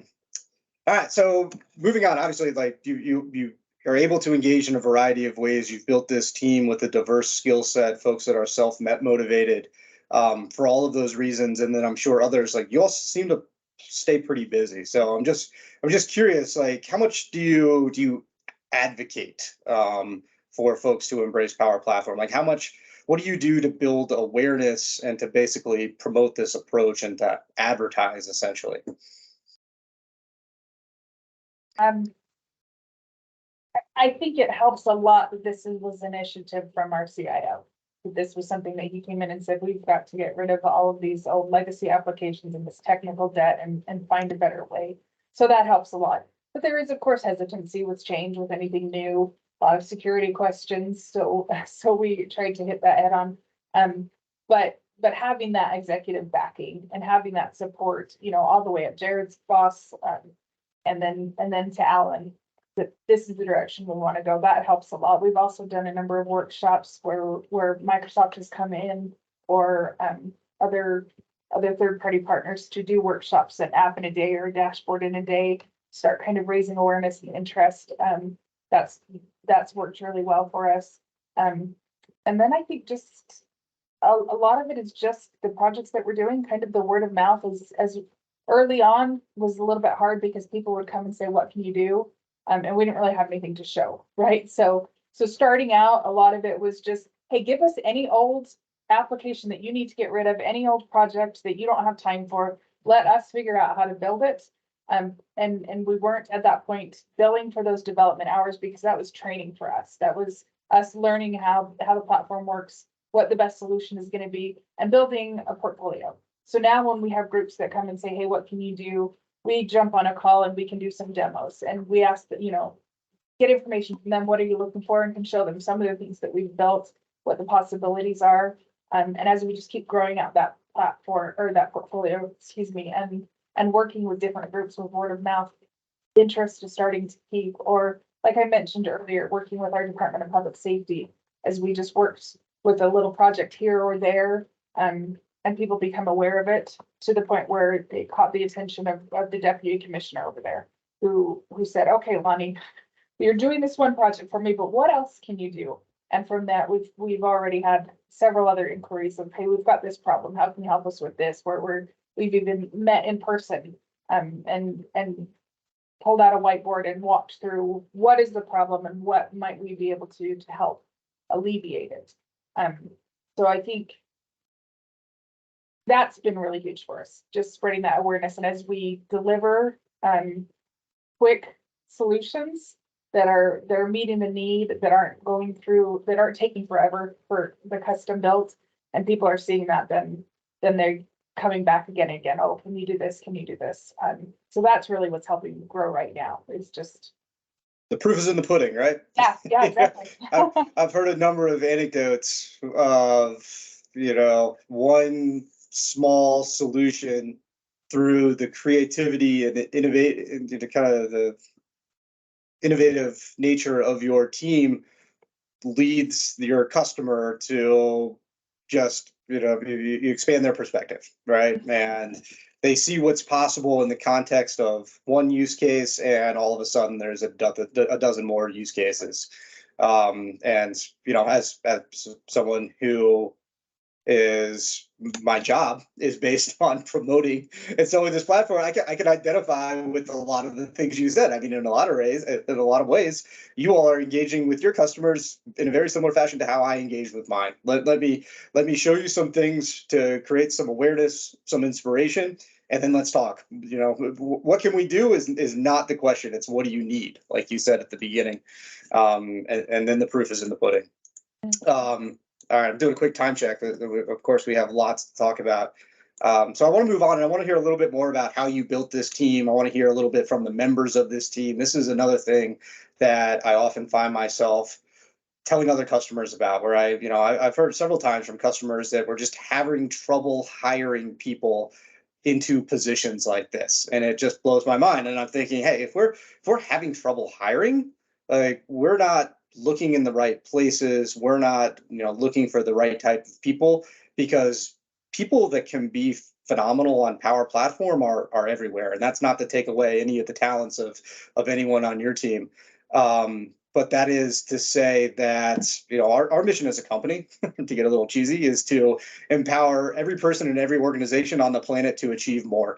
C: right. So moving on. Obviously, like you are able to engage in a variety of ways. You've built this team with a diverse skill set, folks that are self-motivated. For all of those reasons, and then I'm sure others, like you all seem to stay pretty busy. So I'm just curious, like how much do you advocate for folks to embrace Power Platform? Like what do you do to build awareness and to basically promote this approach and to advertise essentially?
D: I think it helps a lot that this was an initiative from our CIO. this was something that he came in and said, we've got to get rid of all of these old legacy applications and this technical debt and find a better way. So that helps a lot. But there is, of course, hesitancy with change, with anything new, a lot of security questions. So we tried to hit that head on. But having that executive backing and having that support, you know, all the way up Jared's boss, and then to Alan, that this is the direction we want to go. That helps a lot. We've also done a number of workshops where Microsoft has come in, or other third-party partners, to do workshops, an app in a day or a dashboard in a day, start kind of raising awareness and interest. That's worked really well for us. And then I think just a lot of it is just the projects that we're doing, kind of the word of mouth is, as early on was a little bit hard because people would come and say, what can you do? And we didn't really have anything to show, right? So starting out, a lot of it was just, hey, give us any old application that you need to get rid of, any old project that you don't have time for, let us figure out how to build it. And we weren't at that point billing for those development hours because that was training for us. That was us learning how the platform works, what the best solution is going to be, and building a portfolio. So now when we have groups that come and say, hey, what can you do? We jump on a call and we can do some demos, and we ask that, you know, get information from them. What are you looking for? And can show them some of the things that we've built, what the possibilities are. And as we just keep growing out that platform, or that portfolio, excuse me, and working with different groups with word of mouth, interest is starting to keep, or like I mentioned earlier, working with our Department of Public Safety, as we just worked with a little project here or there, and people become aware of it to the point where they caught the attention of the deputy commissioner over there, who said, okay, Lani, you're doing this one project for me, but what else can you do? And from that, we've already had several other inquiries of, hey, we've got this problem, how can you help us with this? Where we've even met in person, and pulled out a whiteboard and walked through what is the problem and what might we be able to help alleviate it. So I think that's been really huge for us, just spreading that awareness. And as we deliver quick solutions that are meeting the need, that aren't taking forever for the custom built, and people are seeing that, then they're coming back again and again. Oh, can you do this? Can you do this? So that's really what's helping grow right now. It's just
C: The proof is in the pudding, right?
D: yeah, exactly.
C: I've heard a number of anecdotes of, you know, one small solution through the creativity and the innovative nature of your team leads your customer to just, you know, you expand their perspective, right? And they see what's possible in the context of one use case, and all of a sudden there's a dozen more use cases. And, you know, as someone who my job is based on promoting and selling this platform, I can identify with a lot of the things you said. I mean, in a lot of ways, you all are engaging with your customers in a very similar fashion to how I engage with mine. Let me show you some things to create some awareness, some inspiration, and then let's talk. You know, what can we do is not the question. It's what do you need, like you said at the beginning, and then the proof is in the pudding. All right, I'm doing a quick time check. Of course, we have lots to talk about. So I want to move on, and I want to hear a little bit more about how you built this team. I want to hear a little bit from the members of this team. This is another thing that I often find myself telling other customers about, where I've heard several times from customers that we're just having trouble hiring people into positions like this, and it just blows my mind. And I'm thinking, hey, if we're having trouble hiring, like, we're not looking in the right places. We're not, you know, looking for the right type of people, because people that can be phenomenal on Power Platform are everywhere. And that's not to take away any of the talents of anyone on your team. But that is to say that, you know, our mission as a company, to get a little cheesy, is to empower every person in every organization on the planet to achieve more.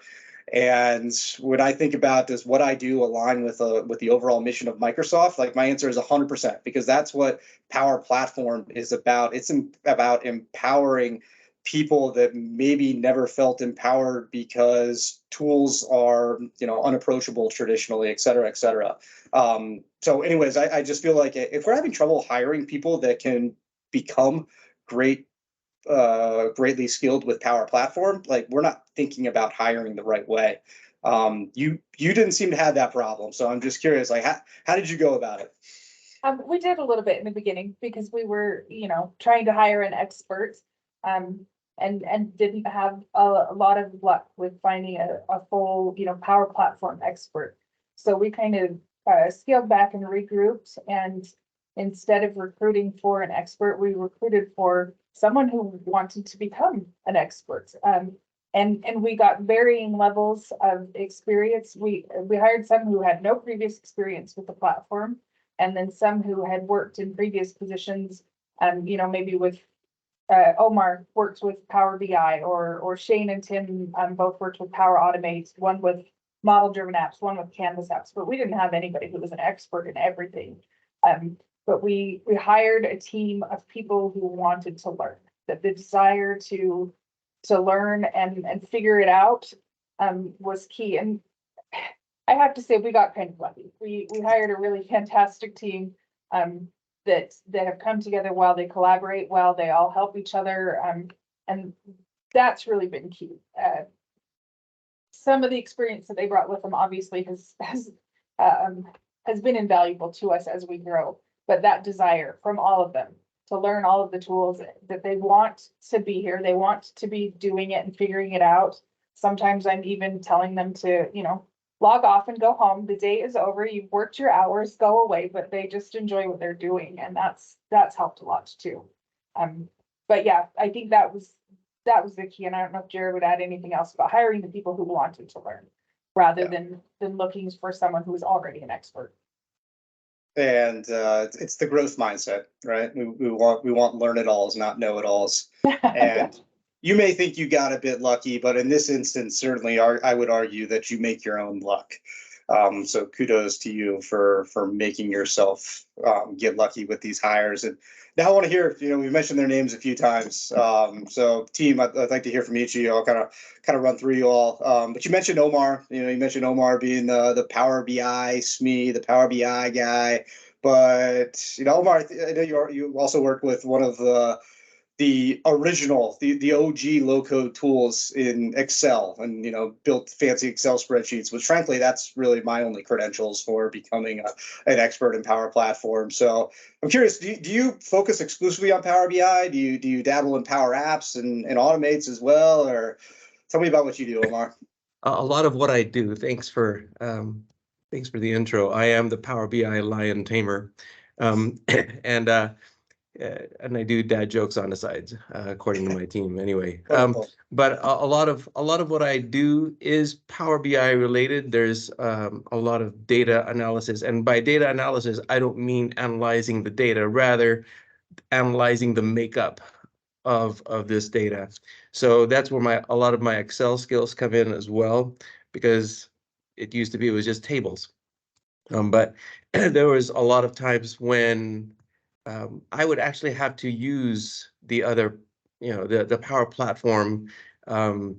C: And when I think about, does what I do align with the overall mission of Microsoft, like, my answer is 100%, because that's what Power Platform is about. It's about empowering people that maybe never felt empowered because tools are, you know, unapproachable traditionally, et cetera, et cetera. So anyways, I just feel like if we're having trouble hiring people that can become greatly skilled with Power Platform, like we're not thinking about hiring the right way. You didn't seem to have that problem, so I'm just curious, like how did you go about it?
D: We did a little bit in the beginning because we were, trying to hire an expert. And didn't have a lot of luck with finding a full, Power Platform expert. So we kind of scaled back and regrouped, and instead of recruiting for an expert, we recruited for someone who wanted to become an expert. And we got varying levels of experience. We hired some who had no previous experience with the platform, and then some who had worked in previous positions, maybe with Omar worked with Power BI, or Shane and Tim both worked with Power Automate, one with model-driven apps, one with Canvas apps, but we didn't have anybody who was an expert in everything. But we hired a team of people who wanted to learn, that the desire to learn and figure it out was key. And I have to say, we got kind of lucky. We hired a really fantastic team that have come together well, they collaborate well, they all help each other. And that's really been key. Some of the experience that they brought with them obviously has been invaluable to us as we grow, but that desire from all of them to learn all of the tools, that they want to be here, they want to be doing it and figuring it out. Sometimes I'm even telling them to, log off and go home. The day is over. You've worked your hours, go away, but they just enjoy what they're doing. And that's helped a lot too. But yeah, I think that was the key. And I don't know if Jared would add anything else about hiring the people who wanted to learn rather than looking for someone who is already an expert.
C: And it's the growth mindset, right? We want learn-it-alls, not know-it-alls. And you may think you got a bit lucky, but in this instance, certainly I would argue that you make your own luck. So kudos to you for making yourself get lucky with these hires. And now I want to hear, we mentioned their names a few times. So team, I'd like to hear from each of you. I'll kind of run through you all. But you mentioned Omar. You mentioned Omar being the Power BI SME, the Power BI guy. But Omar, I know you also work with one of the original, the OG low-code tools in Excel, and built fancy Excel spreadsheets, which frankly, that's really my only credentials for becoming an expert in Power Platform. So I'm curious, do you focus exclusively on Power BI? Do you dabble in Power Apps and Automates as well? Or tell me about what you do, Omar.
G: A lot of what I do. Thanks for the intro. I am the Power BI lion tamer, and I do dad jokes on the sides, according to my team. Anyway, but a lot of what I do is Power BI related. There's a lot of data analysis, and by data analysis, I don't mean analyzing the data, rather analyzing the makeup of this data. So that's where a lot of my Excel skills come in as well, because it used to be it was just tables, but there was a lot of times when I would actually have to use the other, the Power Platform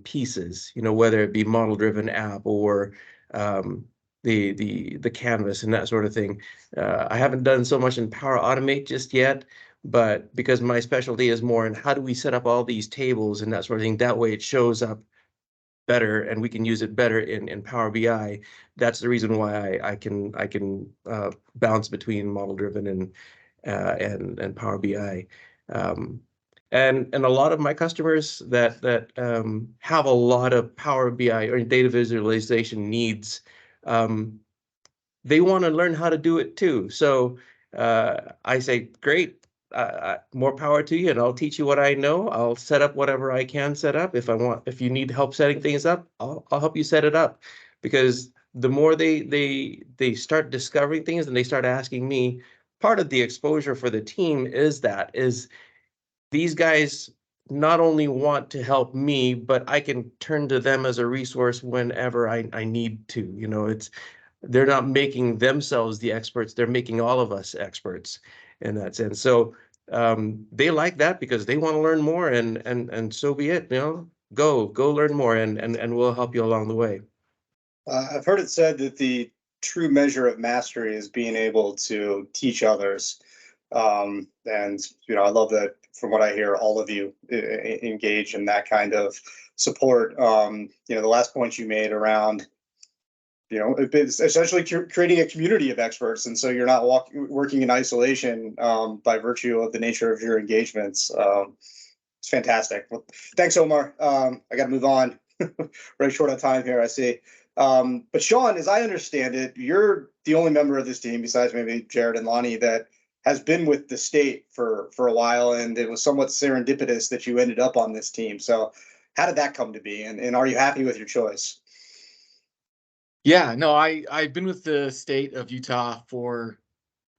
G: pieces, whether it be model-driven app or the Canvas and that sort of thing. I haven't done so much in Power Automate just yet, but because my specialty is more in how do we set up all these tables and that sort of thing, that way it shows up better and we can use it better in Power BI. That's the reason why I can bounce between model-driven and Power BI. And a lot of my customers that have a lot of Power BI or data visualization needs, they want to learn how to do it too. So I say, great, more power to you, and I'll teach you what I know. I'll set up whatever I can set up. If you need help setting things up, I'll help you set it up. Because the more they start discovering things and they start asking me, part of the exposure for the team is these guys not only want to help me, but I can turn to them as a resource whenever I need to. They're not making themselves the experts, they're making all of us experts in that sense. So they like that because they want to learn more, and so be it. Go learn more, and we'll help you along the way.
C: I've heard it said that the true measure of mastery is being able to teach others. And, you know, I love that from what I hear, all of you engage in that kind of support. You know, the last point you made around, you know, it's essentially creating a community of experts. And so you're not working in isolation by virtue of the nature of your engagements. It's fantastic. Well, thanks, Omar. I got to move on. Very short on time here, I see. But Sean, as I understand it, you're the only member of this team, besides maybe Jared and Lani, that has been with the state for a while, and it was somewhat serendipitous that you ended up on this team. So how did that come to be, and are you happy with your choice?
H: Yeah, no, I've been with the state of Utah for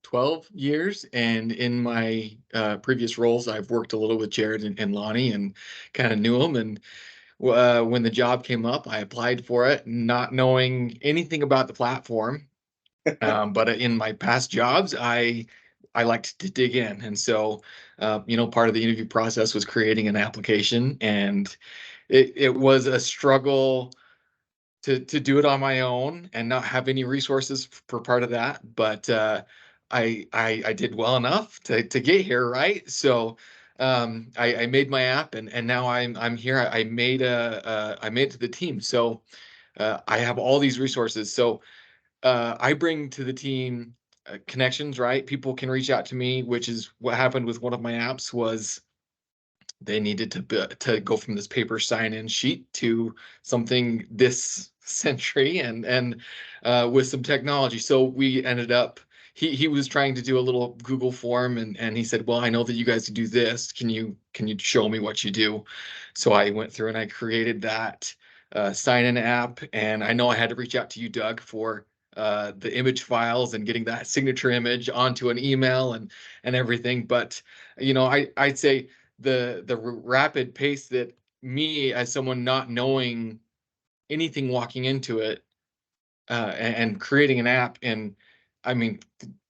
H: 12 years, and in my previous roles, I've worked a little with Jared and Lani and kind of knew them. And when the job came up, I applied for it, not knowing anything about the platform. But in my past jobs, I liked to dig in, and so you know, part of the interview process was creating an application, and it was a struggle to do it on my own and not have any resources for part of that. But I did well enough to get here, right? So I made my app, and now I'm here. I made it to the team. So I have all these resources. So I bring to the team connections, right? People can reach out to me, which is what happened with one of my apps. Was they needed to go from this paper sign-in sheet to something this century and with some technology. So we ended up, he was trying to do a little Google form, and he said, well, I know that you guys do this. Can you show me what you do? So I went through and I created that sign-in app, and I know I had to reach out to you, Doug, for the image files and getting that signature image onto an email and everything. But you know, I'd say the rapid pace that me, as someone not knowing anything walking into it, and creating an app in, I mean,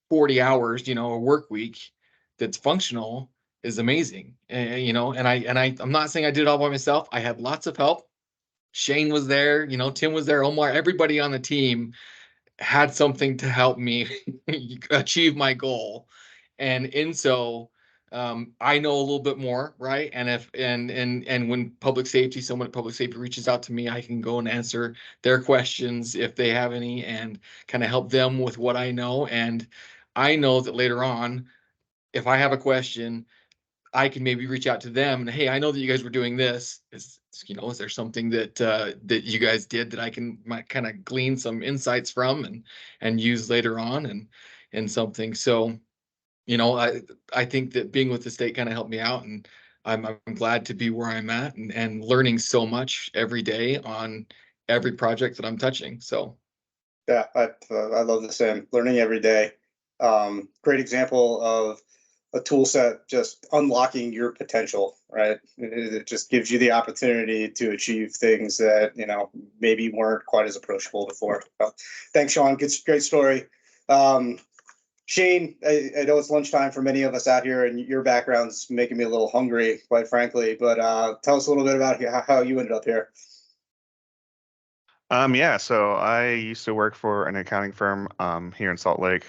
H: 40 hours, you know, a work week that's functional is amazing. You know, and I'm not saying I did it all by myself. I had lots of help. Shane was there, you know, Tim was there, Omar, everybody on the team had something to help me achieve my goal. And in so I know a little bit more, right? And if and when public safety, someone at public safety reaches out to me, I can go and answer their questions if they have any, and kind of help them with what I know. And I know that later on, if I have a question, I can maybe reach out to them and, hey, I know that you guys were doing this. You know, is there something that that you guys did that I might kind of glean some insights from and use later on and something. So, you know, I think that being with the state kind of helped me out, and I'm glad to be where I'm at and learning so much every day on every project that I'm touching. So
C: Yeah, I love the same. Learning every day. Great example of a tool set just unlocking your potential, right? It just gives you the opportunity to achieve things that, you know, maybe weren't quite as approachable before. Thanks, Sean. Great story. Shane, I know it's lunchtime for many of us out here, and your background's making me a little hungry, quite frankly, but tell us a little bit about how you ended up here.
I: Yeah, so I used to work for an accounting firm here in Salt Lake.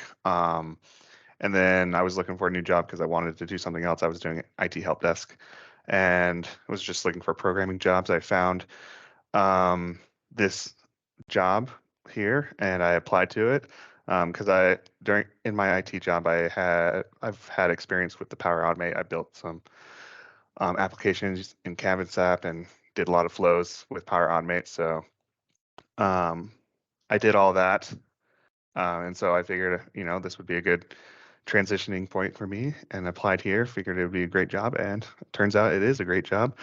I: And then I was looking for a new job because I wanted to do something else. I was doing IT help desk and was just looking for programming jobs. I found this job here and I applied to it because in my IT job I've had experience with the Power Automate. I built some applications in Canvas app and did a lot of flows with Power Automate. So I did all that. And so I figured, you know, this would be a good transitioning point for me and applied here, figured it would be a great job. And it turns out it is a great job.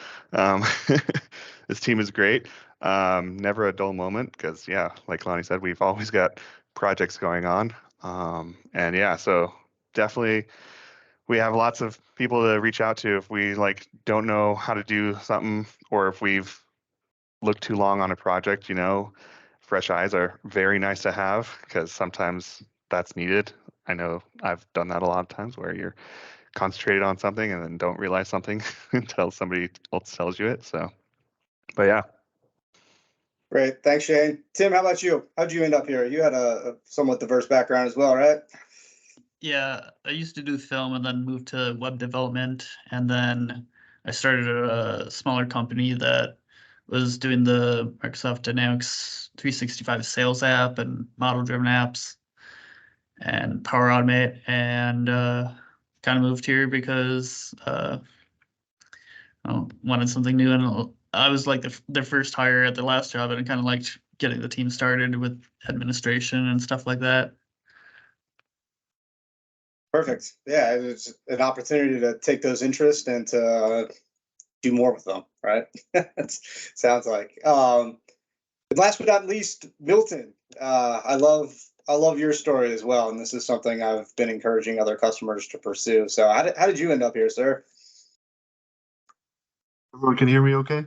I: This team is great. Never a dull moment because, yeah, like Lani said, we've always got projects going on. And yeah, so definitely we have lots of people to reach out to if we like don't know how to do something, or if we've looked too long on a project, you know. Fresh eyes are very nice to have because sometimes that's needed. I know I've done that a lot of times where you're concentrated on something and then don't realize something until somebody else tells you it. So, but yeah.
C: Great. Thanks, Shane. Tim, how about you? How'd you end up here? You had a somewhat diverse background as well, right?
J: Yeah, I used to do film and then moved to web development, and then I started a smaller company that was doing the Microsoft Dynamics 365 sales app and model-driven apps and Power Automate, and kind of moved here because I wanted something new, and I was like the first hire at the last job, and I kind of liked getting the team started with administration and stuff like that.
C: Perfect. Yeah, it's an opportunity to take those interests and to do more with them, right? Sounds like. And last but not least, Milton. I love your story as well, and this is something I've been encouraging other customers to pursue. So how did you end up here, sir?
K: Everyone can hear me okay?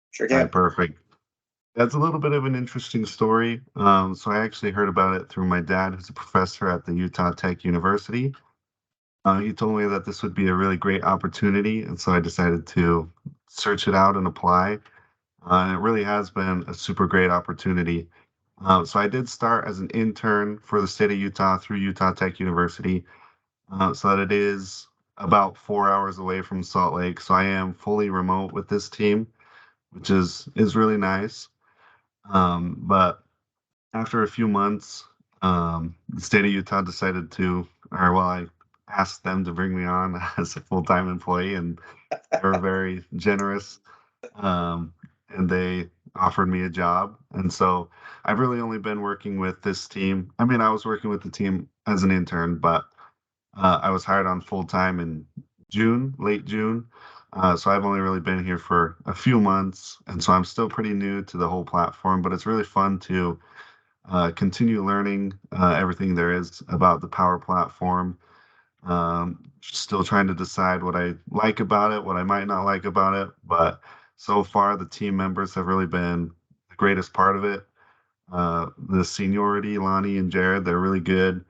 C: Sure
K: All right,
C: can.
K: perfect. That's a little bit of an interesting story. So I actually heard about it through my dad, who's a professor at the Utah Tech University. He told me that this would be a really great opportunity, and so I decided to search it out and apply. And it really has been a super great opportunity. So I did start as an intern for the state of Utah through Utah Tech University, so that it is about 4 hours away from Salt Lake. So I am fully remote with this team, which is really nice. But after a few months, the state of Utah decided to, or well, I asked them to bring me on as a full-time employee, and they were very generous. And they offered me a job. And so I've really only been working with this team. I mean, I was working with the team as an intern, but I was hired on full-time in June, late June. So I've only really been here for a few months. And so I'm still pretty new to the whole platform, but it's really fun to continue learning everything there is about the Power Platform. Still trying to decide what I like about it, what I might not like about it. But so far, the team members have really been the greatest part of it. The seniority, Lani and Jared, they're really good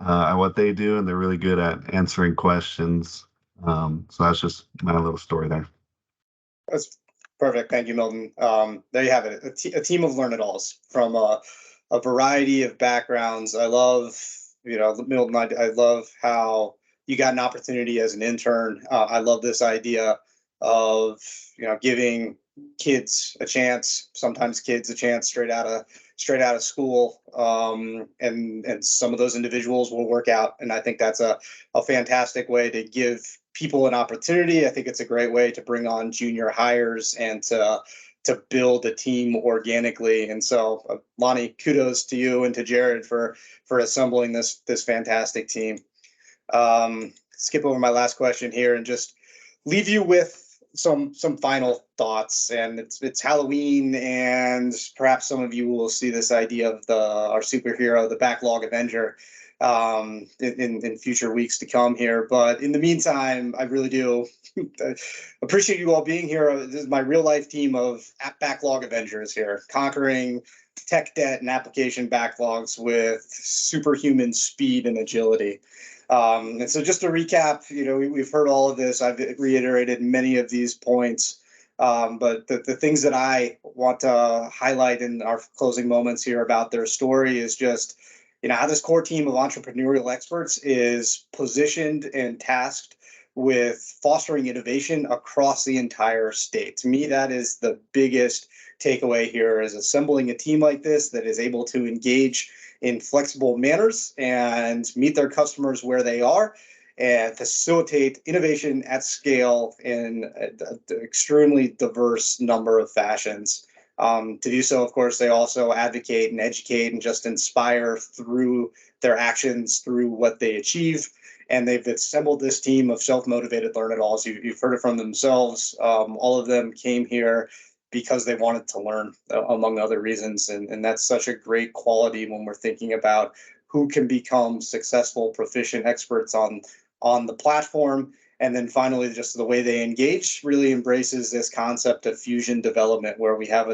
K: at what they do, and they're really good at answering questions. So that's just my little story there.
C: That's perfect. Thank you, Milton. There you have it. A team of learn-it-alls from a variety of backgrounds. I love, Milton, I love how you got an opportunity as an intern. I love this idea of, giving kids a chance, sometimes kids a chance straight out of school. And some of those individuals will work out. And I think that's a fantastic way to give people an opportunity. I think it's a great way to bring on junior hires and to build a team organically. And so, Lani, kudos to you and to Jared for assembling this fantastic team. Skip over my last question here and just leave you with some final thoughts. And it's Halloween, and perhaps some of you will see this idea of our superhero, the Backlog Avenger, in future weeks to come here. But in the meantime, I really do appreciate you all being here. This is my real life team of Backlog Avengers here, conquering tech debt and application backlogs with superhuman speed and agility. And so just to recap, we've heard all of this. I've reiterated many of these points. But the things that I want to highlight in our closing moments here about their story is just, how this core team of entrepreneurial experts is positioned and tasked with fostering innovation across the entire state. To me, that is the biggest takeaway here, is assembling a team like this that is able to engage in flexible manners and meet their customers where they are and facilitate innovation at scale in an extremely diverse number of fashions. To do so, of course, they also advocate and educate and just inspire through their actions, through what they achieve. And they've assembled this team of self-motivated learn-it-alls. You've heard it from themselves. All of them came here because they wanted to learn, among other reasons. And that's such a great quality when we're thinking about who can become successful, proficient experts on the platform. And then finally, just the way they engage really embraces this concept of fusion development, where we have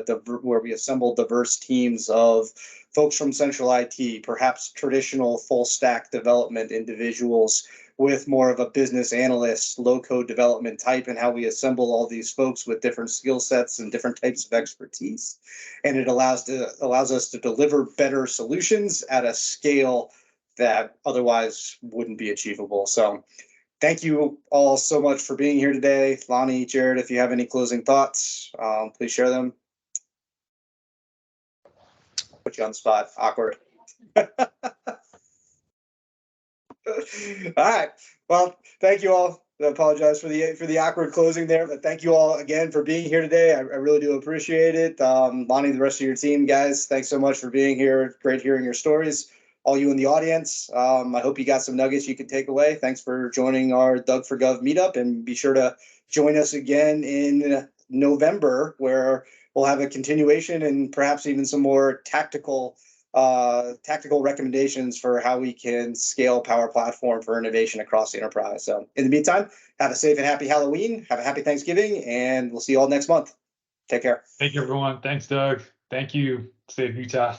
C: where we assemble diverse teams of folks from central IT, perhaps traditional full stack development individuals with more of a business analyst, low code development type, and how we assemble all these folks with different skill sets and different types of expertise. And it allows us to deliver better solutions at a scale that otherwise wouldn't be achievable. So thank you all so much for being here today. Lani, Jared, if you have any closing thoughts, please share them. Put you on the spot. Awkward. All right. Well, thank you all. I apologize for the awkward closing there, but thank you all again for being here today. I really do appreciate it. Lani, the rest of your team, guys, thanks so much for being here. Great hearing your stories. All you in the audience, I hope you got some nuggets you can take away. Thanks for joining our DUG4GOV meetup, and be sure to join us again in November, where we'll have a continuation and perhaps even some more tactical recommendations for how we can scale Power Platform for innovation across the enterprise. So in the meantime, have a safe and happy Halloween, have a happy Thanksgiving, and we'll see you all next month. Take care.
A: Thank you, everyone. Thanks, Doug. Thank you. Save Utah.